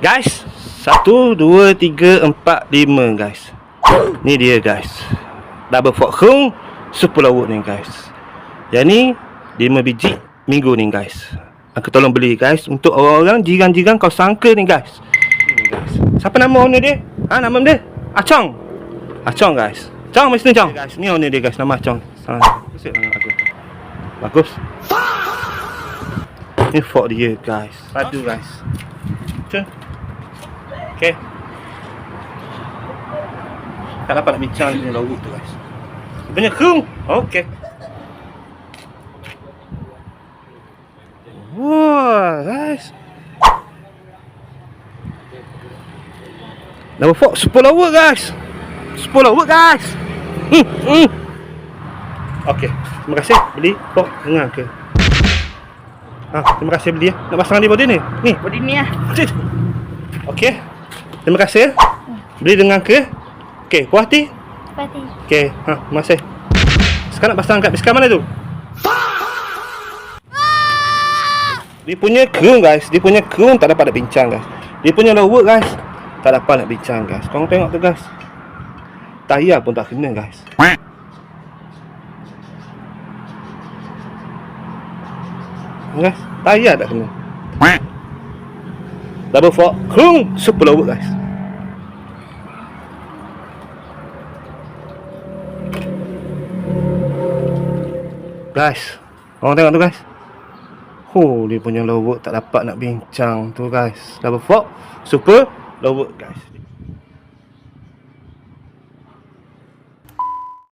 Guys, 1, 2, 3, 4, 5 guys. Ni dia guys, double fork kung 10 lauk ni guys. Yang ni 5 biji minggu ni guys. Aku tolong beli guys untuk orang-orang jiran-jiran kau sangka ni guys. Ni guys. Siapa nama owner dia? Nama dia? Acong. Acong guys. Cong mesti Cong. Guys, ni owner dia guys, nama Acong. Bagus. Bagus. Ni fork dia guys. Padu guys. Cun. Okay. Tak dapat nak bincang dengan lauk tu guys. Banyak kung. Okay. Wah guys. Double fork 10 lauk guys. 10 lauk guys. Okay. Terima kasih beli fork dengan ke. Terima kasih beli ya. Nak pasang di body ni. Ni. Body ni lah. Okay. Terima kasih. Beli dengan ke. Okay, puas hati? Puas hati. Okay, terima kasih. Sekarang nak pasang kat biskar mana tu? Dia punya kerung guys, dia punya kerung tak dapat nak bincang guys. Dia punya lauk guys, tak dapat nak bincang guys. Korang tengok tu guys. Tayar pun tak kena guys. Guys, tayar tak kena. Double fork, kerung 10 lauk guys. Guys, korang tengok tu guys. Dia punya lauk tak dapat nak bincang tu guys. Double fork, super lauk guys.